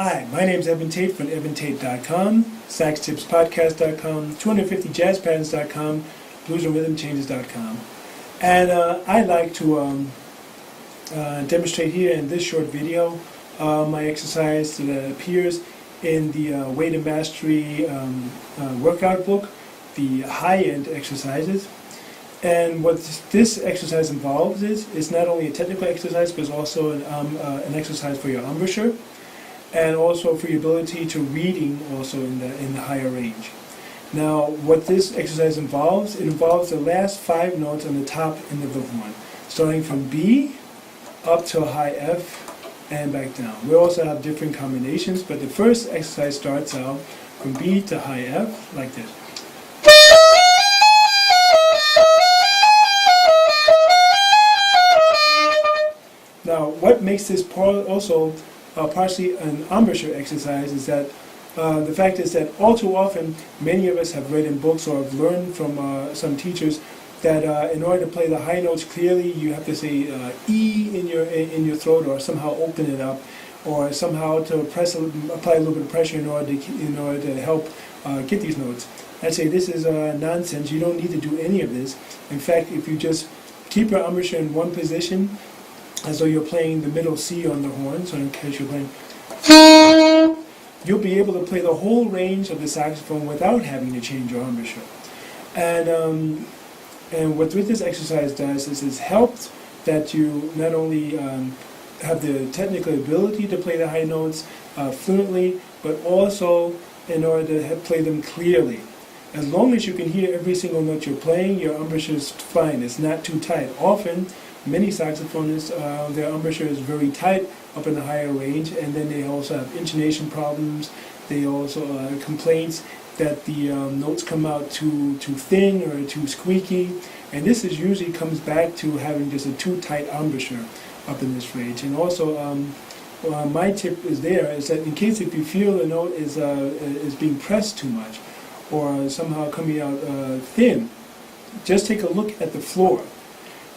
Hi, my name is Evan Tate from evantate.com, saxtipspodcast.com, 250jazzpatterns.com, bluesandrhythmchanges.com. And I'd like to demonstrate here in this short video my exercise that appears in the Way to Mastery workout book, the high-end exercises. And what this exercise involves is not only a technical exercise, but it's also an exercise for your embouchure, and also for your ability to reading also in the higher range. Now, what this exercise involves, it involves the last 5 notes on the top end of the horn, starting from B up to a high F and back down. We also have different combinations, but the first exercise starts out from B to high F like this. Now, what makes this also partially an embouchure exercise is that the fact is that all too often many of us have read in books or have learned from some teachers that in order to play the high notes clearly, you have to say E in your throat, or somehow open it up, or somehow to apply a little bit of pressure in order to help get these notes. I'd say this is nonsense. You don't need to do any of this. In fact, if you just keep your embouchure in one position, as though you're playing the middle C on the horn, so in case you're playing, you'll be able to play the whole range of the saxophone without having to change your embouchure. And what this exercise does is it's helped that you not only have the technical ability to play the high notes fluently, but also in order to play them clearly. As long as you can hear every single note you're playing, your embouchure is fine. It's not too tight. Often, many saxophonists, their embouchure is very tight up in the higher range, and then they also have intonation problems. They also complaints that the notes come out too thin or too squeaky, and this is usually comes back to having just a too tight embouchure up in this range. And also, my tip is that in case if you feel the note is being pressed too much or somehow coming out thin, just take a look at the floor.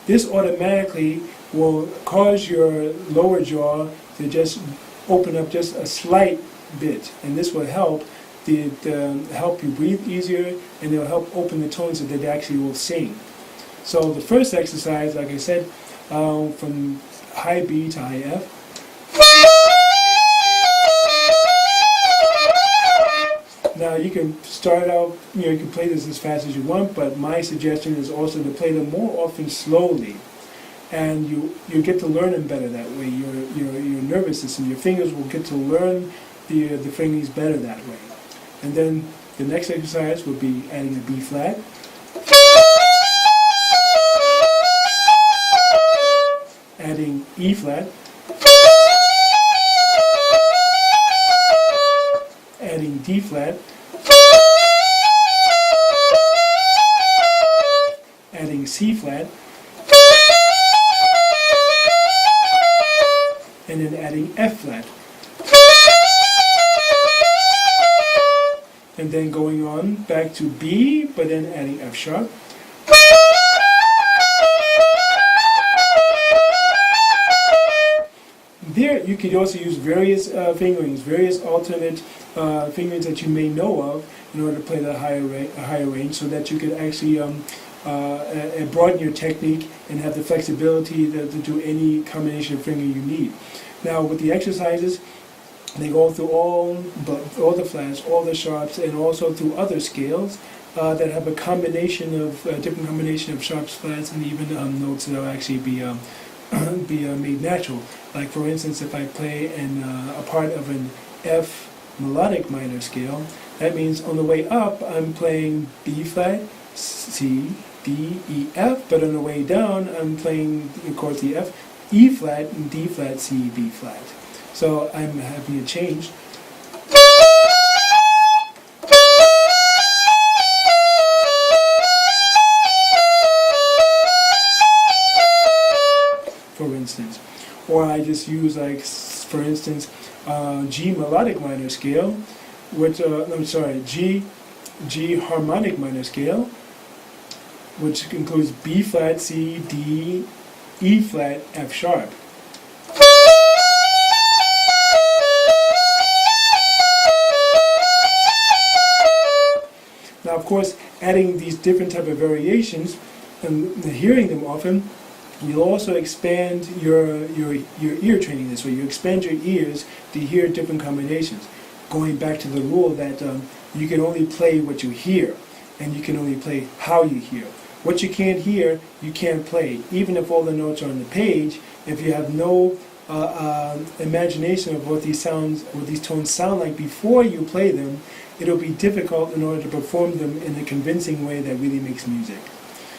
This automatically will cause your lower jaw to just open up just a slight bit, and this will help help you breathe easier, and it will help open the tones so that they actually will sing. So the first exercise, like I said, from high B to high F. Now you can start out, you can play this as fast as you want, but my suggestion is also to play them more often slowly, and you get to learn them better that way. Your nervous system, your fingers will get to learn the fingerings better that way. And then the next exercise would be adding a B flat, adding E flat, adding D flat, adding C flat, and then adding F flat, and then going on back to B, but then adding F sharp, there you could also use various fingerings, various alternate fingerings that you may know of in order to play the higher range, so that you could actually broaden your technique and have the flexibility to do any combination of finger you need. Now with the exercises, they go through all the flats, all the sharps, and also through other scales that have a combination of different combination of sharps, flats, and even notes that will actually be made natural. Like for instance, if I play a part of an F melodic minor scale, that means on the way up I'm playing B flat, C, D, E, F, but on the way down I'm playing, of course, the F, E flat, and D flat, C, B flat. So I'm having a change. For instance. Or I just use, like, for instance, G melodic minor scale, which, G harmonic minor scale, which includes B flat, C, D, E flat, F sharp. of course, adding these different type of variations and hearing them often, you'll also expand your ear training this way. You expand your ears to hear different combinations. Going back to the rule that you can only play what you hear, and you can only play how you hear. What you can't hear, you can't play. Even if all the notes are on the page, if you have no imagination of what these tones sound like before you play them, it'll be difficult in order to perform them in a convincing way that really makes music.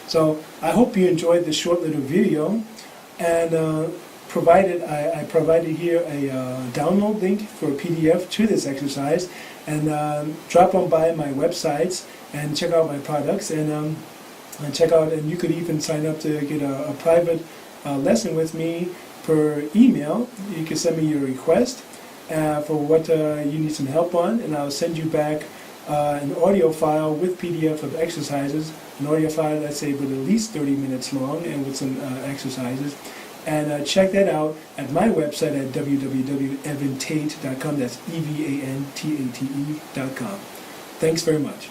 So I hope you enjoyed this short little video, and I provided here a download link for a PDF to this exercise, and drop on by my websites and check out my products, and you could even sign up to get a private lesson with me per email. You can send me your request for what you need some help on, and I'll send you back an audio file with PDF of exercises, an audio file, let's say, with at least 30 minutes long and with some exercises. And check that out at my website at www.evantate.com. That's EVANTATE.com. Thanks very much.